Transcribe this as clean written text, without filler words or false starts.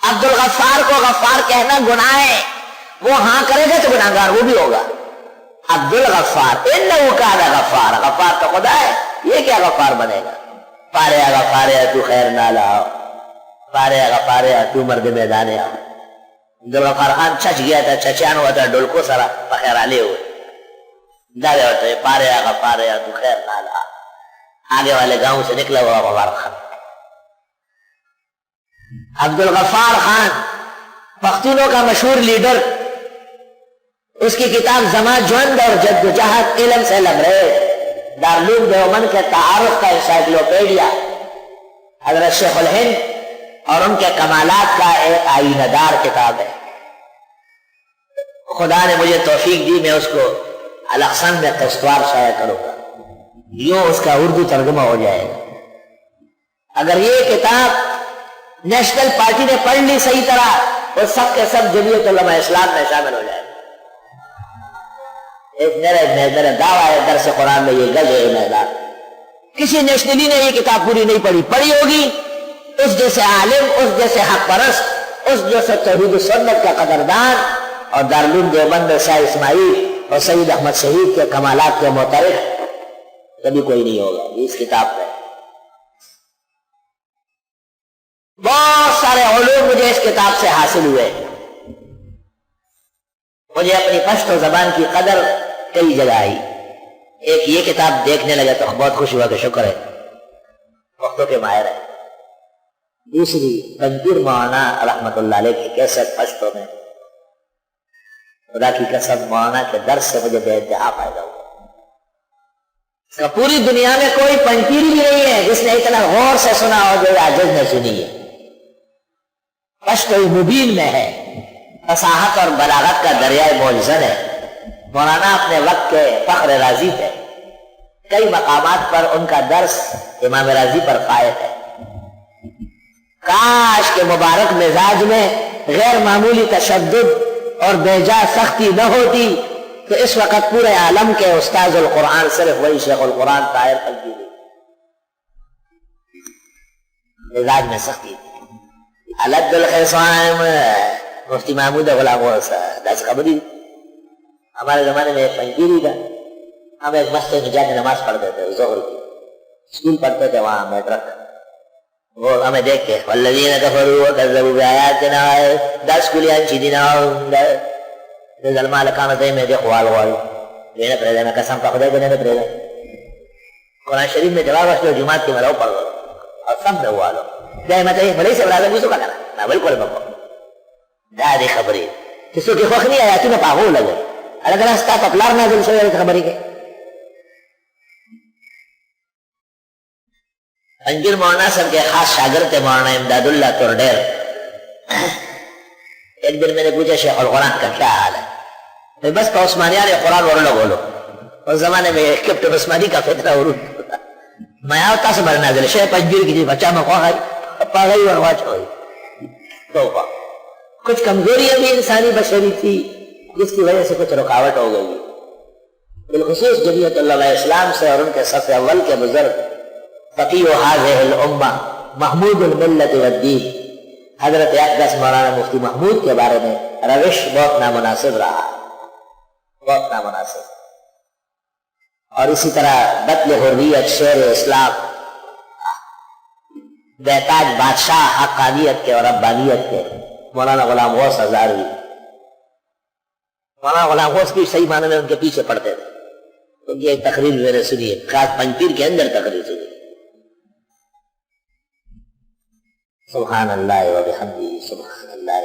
عبد الغفار کو غفار کہنا گناہ ہے، وہ ہاں کرے گا تو گناہگار وہ بھی ہوگا۔ عبد الغفار انہ کان غفار، غفار تو خدا ہے، یہ کیا غفار بنے گا؟ پاریا غفاریا تو خیر نہ لاؤ، پاریا غفاریا تو مرد میدانے آؤ۔ عبد الغفار خان چچ گیا تھا، چچیان ہوا تھا ڈولکو سرا پخیر آلے ہوئے دارے ہوتے ہیں پاریا غفاریا تو خیر نہ لاؤ۔ آگے والے گاؤں سے نکلا ہوا غفار خان، عبد الغفار خان پختونوں کا مشہور لیڈر، اس کی کتاب زماں جوند اور جدوجہد علم سے لبریز، دارالعلوم دیوبند کے تعارف کا انسائکلوپیڈیا، حضرت شیخ الہند اور ان کے کمالات کا ایک آئینہ دار کتاب ہے۔ خدا نے مجھے توفیق دی، میں اس کو الاقسام میں قسطوار شائع کروں گا، یوں اس کا اردو ترجمہ ہو جائے گا۔ اگر یہ کتاب نیشنل پارٹی نے پڑھ لی صحیح طرح، وہ سب کے سب جمعیت علماء اسلام میں شامل ہو جائے گا۔ میرا دعویٰ ہے درس قرآن میں یہ گز ہے میدان، کسی نیشنلی نے یہ کتاب پوری نہیں پڑھی، پڑھی ہوگی اس جیسے عالم، اس جیسے حق پرست، اس جیسے توحید و سنت کا قدردان، اور دارالعلوم دیوبند میں شاہ اسماعیل اور سید احمد شہید کے کمالات کے معترف کبھی کوئی نہیں ہوگا۔ یہ اس کتاب میں بہت سارے علوم مجھے اس کتاب سے حاصل ہوئے، مجھے اپنی پشتو زبان کی قدر کئی جگہ آئی۔ ایک یہ کتاب دیکھنے لگا تو بہت خوش ہوا کہ شکر ہے وقتوں کے ماہر ہے۔ دوسری پنجیر مولانا رحمت اللہ علیہ کی کیسٹ پشتو میں، خدا کی قسم مولانا کے درس سے مجھے بے انتہا فائدہ ہوا۔ پوری دنیا میں کوئی پنجیر بھی نہیں ہے جس نے اتنا غور سے سنا ہو جو عاجز نے سنی ہے۔ پشتو مبین میں ہے، فصاحت اور بلاغت کا دریائے موجزن ہے۔ مولانا اپنے وقت کے فخر راضی تھے، کئی مقامات پر ان کا درس امام راضی پر فائد ہے۔ کاش کے مبارک مزاج میں غیر معمولی تشدد اور بے جا سختی نہ ہوتی تو اس وقت پورے عالم کے استاذ القرآن صرف وہی شیخ القرآن طاہر پنجیری۔ مزاج میں سختی تھی۔ علد الخصام مفتی محمود غلام دس خبری، ہمارے زمانے میں ایک پنجیری تھا، ہم ایک مسجد میں جا کے نماز پڑھتے تھے، ظہر کی اسکول پڑھتے تھے وہاں میٹرک، وہ ہمیں دیکھ کے والذین کفروا وکذبوا بآیاتنا دس کلیان چیدینا ظلمہ لکانتے میں دیکھ والوال لینا پڑے گا، میں قسم کا خدا دینا پڑے گا۔ قرآن شریف میں جواب اس جماعت کی مراؤ پڑھ گا اور سب میں ہوا لو جائے میں چاہیے بڑی سے برادر بھی سو کا کرا میں بالکل بکو دادی خبری کسو کی خوخ نہیں آیا تو میں پاگو لگے اگر رستا پپلار نازل شوی خبری کے انجر مولانا سب کے خاص شاگرد تھے مولانا امداد اللہ تورڈیر۔ ایک دن میں نے پوچھا شیخ القرآن کا کیا حال ہے؟ بس کا عثمانیہ نے قرآن ورلو بولو، اس زمانے میں کیپٹن عثمانی کا فتنہ عروج میں آتا سے مرنا دل شیخ پنجیر کی جی بچہ میں خواہی پاگئی ورواچ ہوئی توبہ۔ کچھ کمزوریاں بھی انسانی بشری تھی جس کی وجہ سے کچھ رکاوٹ ہو گئی، بالخصوص جمعیت اللہ اسلام سے اور ان کے صف اول کے بزرگ فقیہ هذه الامہ محمود الملت والدین حضرت اقدس مولانا مفتی محمود کے بارے میں روش بہت نامناسب رہا، بہت نامناسب۔ اور اسی طرح بطل حریت شیر اسلام بہتاج بادشاہ حقانیت کے اور ربانیت کے مولانا غلام غوث ہزاروی، مولانا غلام غوث کی صحیح معنی میں ان کے پیچھے پڑتے تھے۔ تو یہ ایک تقریر میں نے سنی ہے، خاص پنجپیر کے اندر تقریر سنی، سبحان اللہ و بحمدہ سبحان اللہ